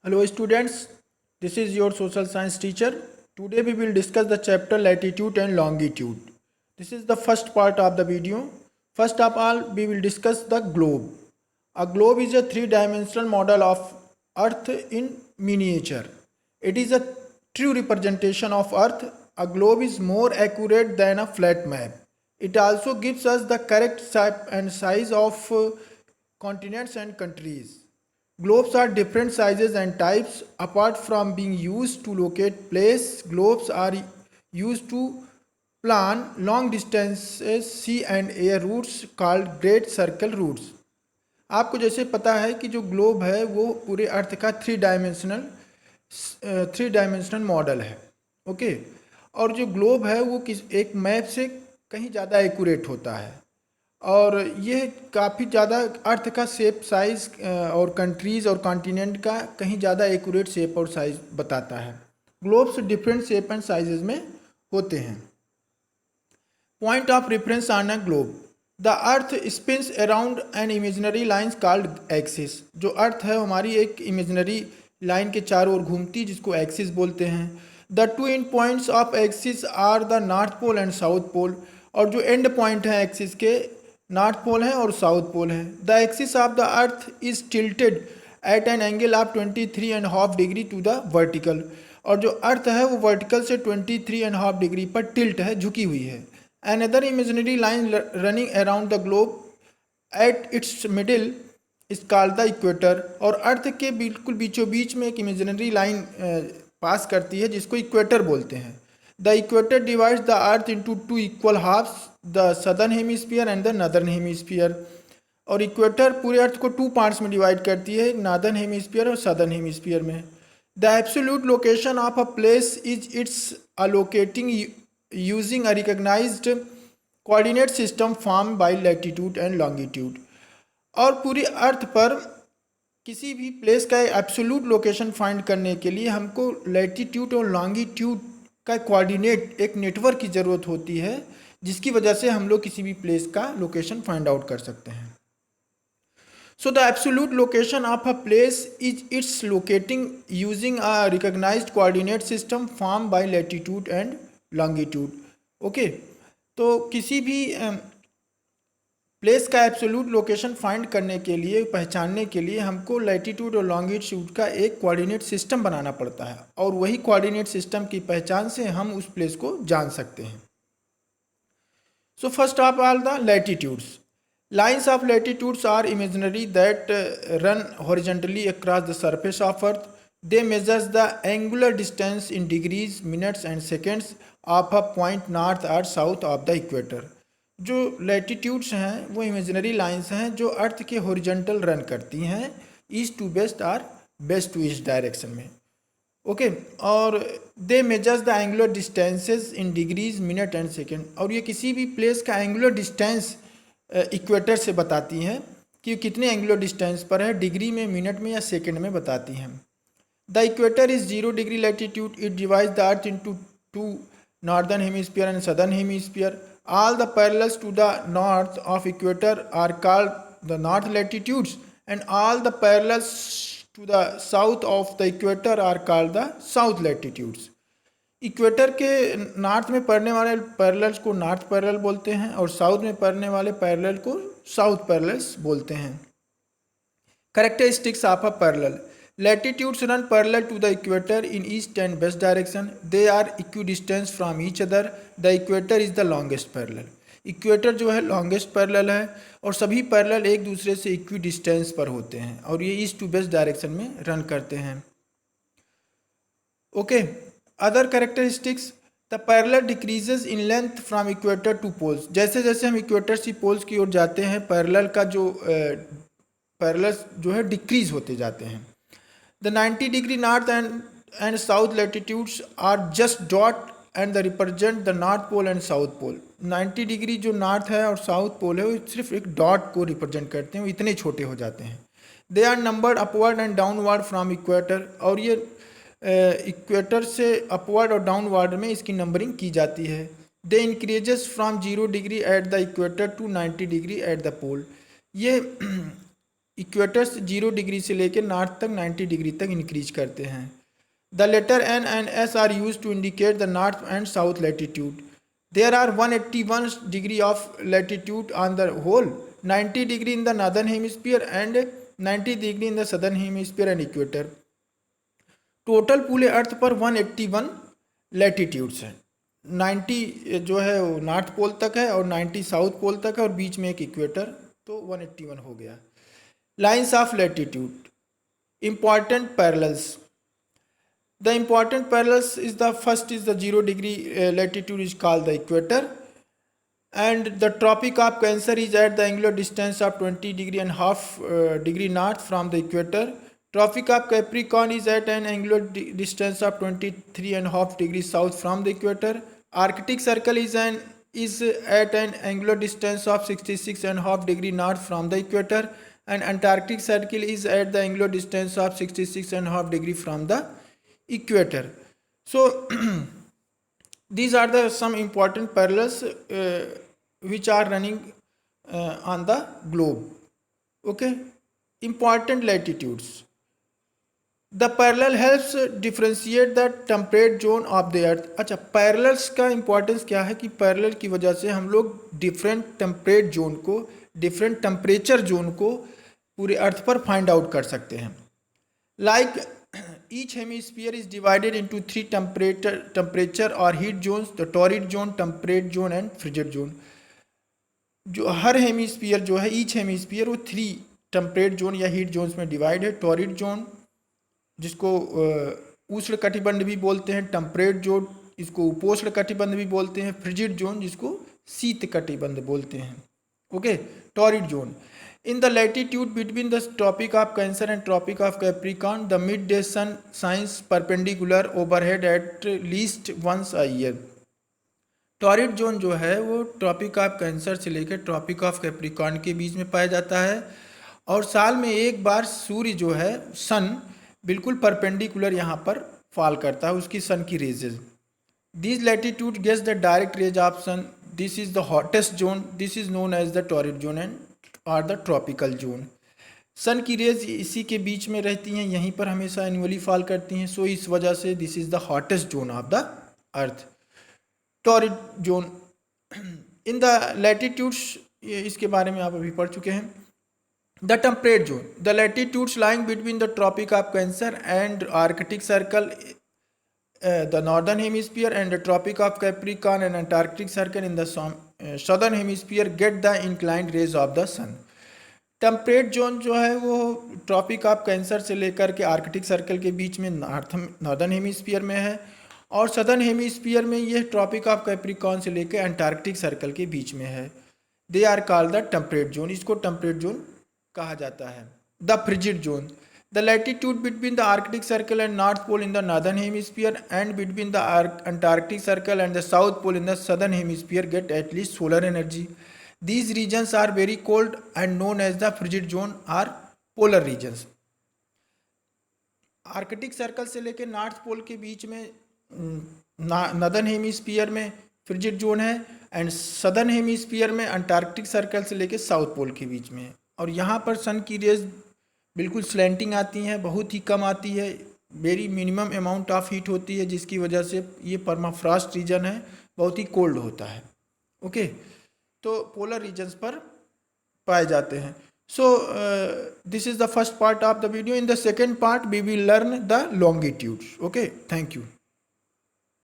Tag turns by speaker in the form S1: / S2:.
S1: Hello students, this is your social science teacher. Today we will discuss the chapter latitude and longitude. This is the first part of the video. First of all, we will discuss the globe. A globe is a three-dimensional model of Earth in miniature. It is a true representation of Earth. A globe is more accurate than a flat map. It also gives us the correct shape and size of continents and countries. Globes are different sizes and types. Apart from being used to locate place, globes are used to plan long distances sea and air routes called great circle routes. आपको जैसे पता है कि जो globe है वो पूरे अर्थ का थ्री डायमेंशनल मॉडल है। ओके, और जो ग्लोब है वो एक मैप से कहीं ज़्यादा एक्यूरेट होता है और ये काफ़ी ज़्यादा अर्थ का शेप साइज़ और कंट्रीज़ और कॉन्टिनेंट का कहीं ज़्यादा एक्यूरेट शेप और साइज़ बताता है। Globes different shape and sizes में होते हैं। Point of reference on a globe, the earth spins around an imaginary lines called axis. जो अर्थ है हमारी एक इमेजिनरी लाइन के चारों ओर घूमती जिसको एक्सिस बोलते हैं। The two end points of axis are the north pole and south pole, और जो एंड पॉइंट है एक्सिस के नॉर्थ पोल है और साउथ पोल है। The axis of the earth is tilted at an angle of 23.5 degree to the vertical, और जो earth है वो वर्टिकल से 23.5 डिग्री पर टिल्ट है, झुकी हुई है। Another imaginary line running around the globe at its middle is called the equator, और अर्थ के बिल्कुल बीचों बीच में एक इमेजिनरी लाइन पास करती है जिसको इक्वेटर बोलते हैं। The equator divides the earth into two equal halves, the southern hemisphere and the northern hemisphere, और इक्वेटर पूरे अर्थ को टू पार्ट्स में डिवाइड करती है, नॉर्दर्न हेमिस्फीयर और सदर्न हेमिस्फीयर में। The absolute location of a place is its allocating using a recognized coordinate system form by latitude and longitude, और पूरी अर्थ पर किसी भी प्लेस का एब्सोल्यूट लोकेशन फाइंड करने के लिए हमको लैटिट्यूड और लॉन्गिट्यूड का कोऑर्डिनेट एक नेटवर्क की ज़रूरत होती है, जिसकी वजह से हम लोग किसी भी प्लेस का लोकेशन फाइंड आउट कर सकते हैं। So the absolute location of a place is its locating using a recognized coordinate system form by latitude and longitude. Okay, तो किसी भी प्लेस का एब्सोल्यूट लोकेशन फाइंड करने के लिए, पहचानने के लिए हमको लैटिट्यूड और लॉन्गिट्यूड का एक कोऑर्डिनेट सिस्टम बनाना पड़ता है, और वही कोऑर्डिनेट सिस्टम की पहचान से हम उस प्लेस को जान सकते हैं। So first of all the latitudes, lines of latitudes are imaginary that run horizontally across the surface of earth. They measures the angular distance in degrees, minutes and seconds of a point north और south of the equator. जो latitudes हैं वो imaginary lines हैं जो अर्थ के horizontal run करती हैं, east to west और वेस्ट टू ईस्ट डायरेक्शन में। ओके, और they measures the angular distances इन डिग्रीज, मिनट एंड सेकेंड, और ये किसी भी प्लेस का एंगुलर डिस्टेंस इक्वेटर से बताती हैं कि कितने एंगुलर डिस्टेंस पर है, डिग्री में, मिनट में या सेकेंड में बताती हैं। The equator is 0 degree latitude. It divides the earth into to northern hemisphere and southern hemisphere. All the parallels to the north of equator are called the north latitudes, and all the parallels to the south of the equator are called the south latitudes. Equator के north में पड़ने वाले parallels को north parallel बोलते हैं और south में पड़ने वाले पैरेलल को साउथ पैरेलल्स बोलते हैं। Characteristics of a parallel. Latitudes run parallel to the equator in east and west direction. They are equidistant from each other. The equator is the longest parallel. Equator जो है longest parallel है और सभी parallel एक दूसरे से equidistance पर होते हैं और ये ईस्ट टू वेस्ट डायरेक्शन में रन करते हैं। Okay, other characteristics, the parallel decreases in length from equator to poles. जैसे जैसे हम इक्वेटर से पोल्स की ओर जाते हैं पैरेलल का जो पैरेलल्स जो है डिक्रीज होते जाते हैं। The 90 degree north and south latitudes are just dot and the represent the north pole and south pole. 90 degree जो नॉर्थ है और साउथ पोल है वो सिर्फ एक डॉट को रिप्रेजेंट करते हैं, वो इतने छोटे हो जाते हैं। They are numbered upward and downward from equator, और ये इक्वेटर से अपवर्ड और डाउनवर्ड में इसकी नंबरिंग की जाती है। They increases from 0 degree at the equator to 90 degree at the pole. ये इक्वेटर्स 0 डिग्री से लेकर नॉर्थ तक 90 डिग्री तक इंक्रीज करते हैं। The letter N and S are use to indicate the north and south latitude. There are 181 degree of latitude on the whole, 90 degree in the northern hemisphere and 90 degree in the southern hemisphere and equator. Total पूरे earth पर 181 latitudes हैं। 90 जो है वो north pole तक है और 90 south pole तक है और बीच में एक इक्वेटर, तो 181 हो गया। Lines of latitude, important parallels. The important parallels is the first is the 0 degree latitude is called the equator, and the tropic of Cancer is at the angular distance of 20.5 degree north from the equator. Tropic of Capricorn is at an angular distance of 23.5 degrees south from the equator. Arctic Circle is at an angular distance of 66.5 degree north from the equator, and Antarctic Circle is at the angular distance of 66.5 degree from the equator. So these are the some important parallels which are running on the globe. Okay, important latitudes. The parallel helps differentiate the temperate zone of the earth. अच्छा, parallels का importance क्या है कि parallel की वजह से हम लोग डिफरेंट टेम्परेट जोन को, डिफरेंट टेम्परेचर जोन को पूरे अर्थ पर फाइंड आउट कर सकते हैं। Like each hemisphere is divided into 3 temperature और heat zones, the torrid zone, temperate zone and frigid zone. जो हर हेमिस्फीयर जो है, ईच हेमिस्फीयर वो 3 टेम्परेट जोन या हीट जोन्स में डिवाइड है। टॉरिड जोन जिसको उष्ण कटिबंध भी बोलते हैं, टेम्परेट जोन इसको उपोष्ण कटिबंध भी बोलते हैं, फ्रिजिड जोन जिसको शीत कटिबंध बोलते हैं। Okay, torrid zone in the latitude between the tropic of Cancer and tropic of Capricorn, the midday sun shines perpendicular overhead at least once a year. Torrid zone जो है वो ट्रॉपिक ऑफ कैंसर से लेकर tropic of Capricorn के बीच में पाया जाता है और साल में एक बार सूर्य जो है, सन बिल्कुल परपेंडिकुलर यहाँ पर फॉल करता है, उसकी सन की rays. This latitude gets the direct rays of sun, this is the hottest zone, this is known as the torrid zone and और द ट्रॉपिकल जोन। सन की रेज इसी के बीच में रहती हैं, यहीं पर हमेशा एनुअली फॉल करती हैं, सो इस वजह से this is the hottest zone of the earth, torrid zone. In the latitudes, इसके बारे में आप अभी पढ़ चुके हैं। The temperate zone, the latitudes lying between the tropic of cancer and arctic circle, the northern hemisphere and the tropic of Capricorn and Antarctic circle in the southern hemisphere get the inclined rays of the sun. Temperate zone जो है वो tropic of cancer से लेकर के Arctic circle के बीच में northern hemisphere में है और सदर्न हेमिस्फीयर में ये ट्रॉपिक ऑफ कैप्रिकॉर्न से लेकर अंटार्कटिक सर्कल के बीच में है। They are called the temperate zone, इसको टेम्परेट जोन कहा जाता है। The frigid zone, the latitude between the Arctic Circle and North Pole in the Northern Hemisphere and between the Antarctic Circle and the South Pole in the Southern Hemisphere get at least solar energy. These regions are very cold and known as the frigid zone or polar regions. Arctic circle से लेकर north pole के बीच में northern hemisphere में frigid zone है and southern hemisphere में Antarctic circle से लेकर साउथ पोल के बीच में, और यहाँ पर सन की रेज बिल्कुल स्लैंटिंग आती हैं, बहुत ही कम आती है, very minimum amount of heat होती है, जिसकी वजह से ये परमाफ्रॉस्ट रीजन है, बहुत ही कोल्ड होता है। ओके, तो पोलर रीजन्स पर पाए जाते हैं। So this is the first part of the video. In the second part we will learn the longitudes. Okay, thank you.